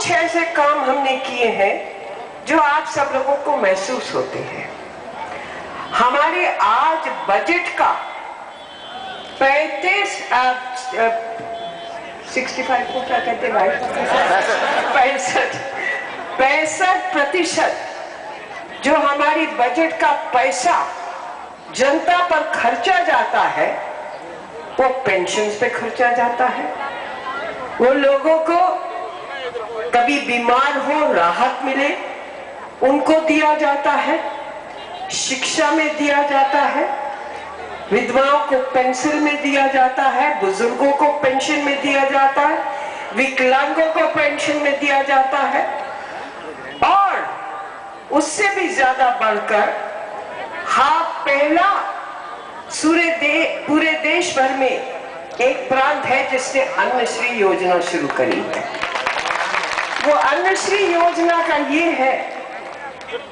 कुछ ऐसे काम हमने किए हैं जो आप सब लोगों को महसूस होते हैं। हमारे आज बजट का 65 को क्या कहते हैं भाई, 65% जो हमारी बजट का पैसा जनता पर खर्चा जाता है वो पेंशन्स पे खर्चा जाता है। वो लोगों को कभी बीमार हो राहत मिले उनको दिया जाता है, शिक्षा में दिया जाता है, विधवाओं को पेंशन में दिया जाता है, बुजुर्गों को पेंशन में दिया जाता है, विकलांगों को पेंशन में दिया जाता है। और उससे भी ज्यादा बढ़कर पहला पूरे देश भर में एक प्रांत है जिसने अन्नश्री योजना शुरू करी है। वो अन्नश्री योजना का ये है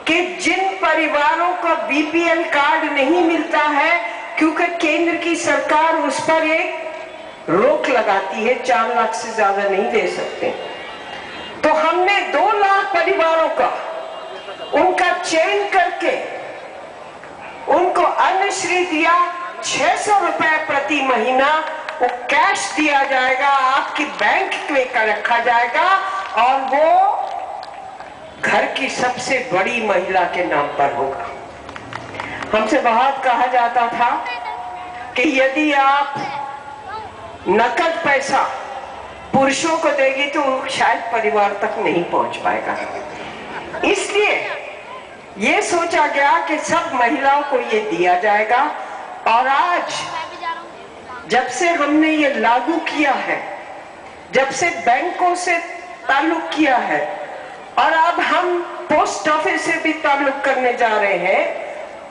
कि जिन परिवारों का बीपीएल कार्ड नहीं मिलता है, क्योंकि केंद्र की सरकार उस पर एक रोक लगाती है, 4 लाख से ज्यादा नहीं दे सकते, तो हमने 2 लाख परिवारों का उनका चयन करके उनको अन्नश्री दिया। 600 रुपए प्रति महीना वो कैश दिया जाएगा, आपकी बैंक में रखा जाएगा और वो घर की सबसे बड़ी महिला के नाम पर होगा। हमसे बहुत कहा जाता था कि यदि आप नकद पैसा पुरुषों को देगी तो शायद परिवार तक नहीं पहुंच पाएगा। इसलिए ये सोचा गया कि सब महिलाओं को ये दिया जाएगा। और आज जब से हमने ये लागू किया है, जब से बैंकों से ताल्लुक किया है और अब हम पोस्ट ऑफिस से भी ताल्लुक करने जा रहे हैं,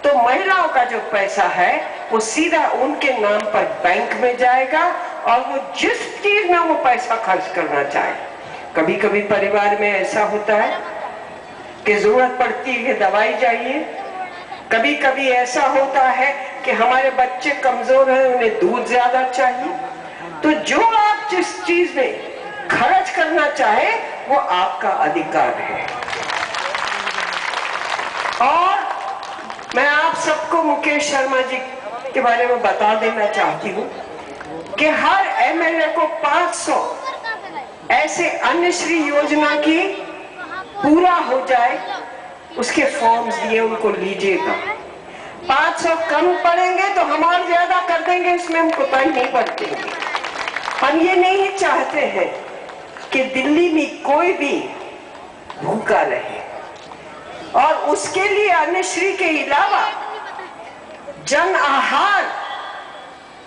तो महिलाओं का जो पैसा है वो सीधा उनके नाम पर बैंक में जाएगा और वो जिस चीज में वो पैसा खर्च करना चाहे। कभी कभी परिवार में ऐसा होता है कि जरूरत पड़ती है दवाई चाहिए, कभी कभी ऐसा होता है कि हमारे बच्चे कमजोर हैं, उन्हें दूध ज्यादा चाहिए। तो जो आप जिस चीज में खर्च करना चाहे वो आपका अधिकार है। और मैं आप सबको मुकेश शर्मा जी के बारे में बता देना चाहती हूँ कि हर एमएलए को 500 ऐसे अन्नश्री योजना की पूरा हो जाए उसके फॉर्म्स दिए, उनको लीजिएगा। 500 कम पड़ेंगे तो हम और ज्यादा कर देंगे, इसमें हम कोताही नहीं बरतेंगे। हम ये नहीं चाहते हैं कि दिल्ली में कोई भी भूखा रहे, और उसके लिए अन्नश्री के अलावा जन आहार,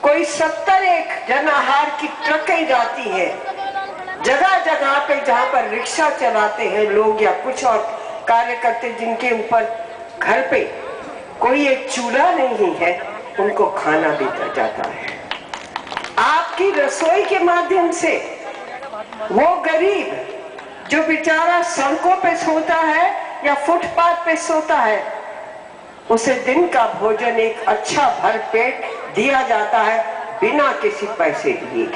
कोई 71 जन आहार की ट्रकें जाती है जगह जगह पे, जहां पर रिक्शा चलाते हैं लोग या कुछ और कार्य करते, जिनके ऊपर घर पे कोई एक चूल्हा नहीं है, उनको खाना दिया जाता है। आपकी रसोई के माध्यम से वो गरीब जो बेचारा सड़कों पे सोता है या फुटपाथ पे सोता है, उसे दिन का भोजन एक अच्छा भरपेट दिया जाता है बिना किसी पैसे दिए।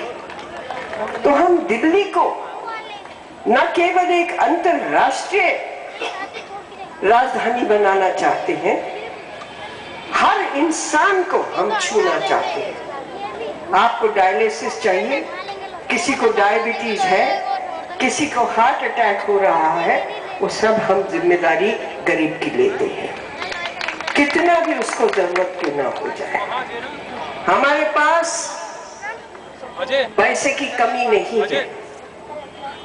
तो हम दिल्ली को न केवल एक अंतरराष्ट्रीय राजधानी बनाना चाहते हैं, हर इंसान को हम छूना चाहते हैं। आपको डायलिसिस चाहिए, किसी को डायबिटीज है, किसी को हार्ट अटैक हो रहा है, वो सब हम जिम्मेदारी गरीब की लेते हैं, कितना भी उसको जरूरत क्यों ना हो जाए। हमारे पास पैसे की कमी नहीं है।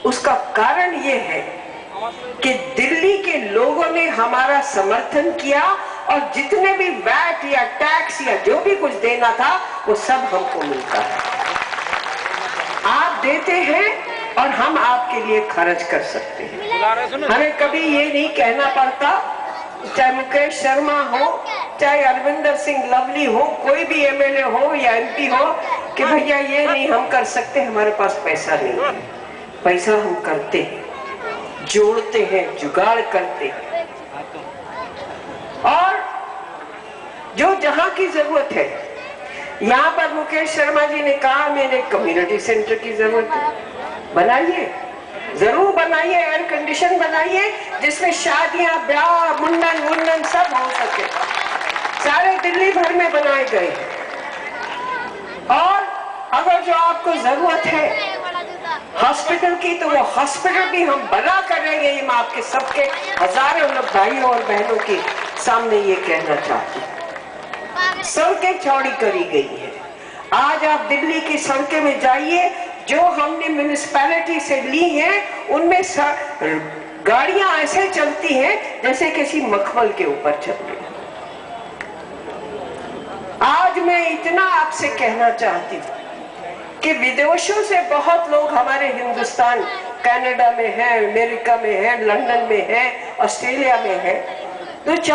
उसका कारण ये है कि दिल्ली के लोगों ने हमारा समर्थन किया और जितने भी वैट या टैक्स या जो भी कुछ देना था वो सब हमको मिलता है। आप देते हैं और हम आपके लिए खर्च कर सकते हैं। हमें कभी ये नहीं कहना पड़ता, चाहे मुकेश शर्मा हो, चाहे अरविंदर सिंह लवली हो, कोई भी एमएलए हो या एमपी हो, कि भैया ये नहीं हम कर सकते, हमारे पास पैसा नहीं है। पैसा हम करते हैं, जोड़ते हैं, जुगाड़ करते हैं। और जो जहां की जरूरत है, यहाँ पर मुकेश शर्मा जी ने कहा मेरे कम्युनिटी सेंटर की जरूरत है, बनाइए। जरूर बनाइए, एयर कंडीशन बनाइए जिसमें शादियां, ब्याह, मुंडन सब हो सके। सारे दिल्ली भर में बनाए गए। और अगर जो आपको जरूरत है हॉस्पिटल की, तो वो हॉस्पिटल भी हम बना कर रहेंगे। ये मैं आपके सबके हजारों लोग भाइयों और बहनों के सामने ये कहना चाहती हूँ। सड़कें चौड़ी करी गई है। आज आप दिल्ली की सड़कें में जाइए, जो हमने म्युनिसिपैलिटी से ली हैं उनमें गाड़ियां ऐसे चलती हैं जैसे किसी मखमल के ऊपर चल रही है। आज मैं इतना आपसे कहना चाहती हूँ कि विदेशों से बहुत लोग हमारे हिंदुस्तान, कनाडा में है, अमेरिका में है, लंदन में है, ऑस्ट्रेलिया में है, तो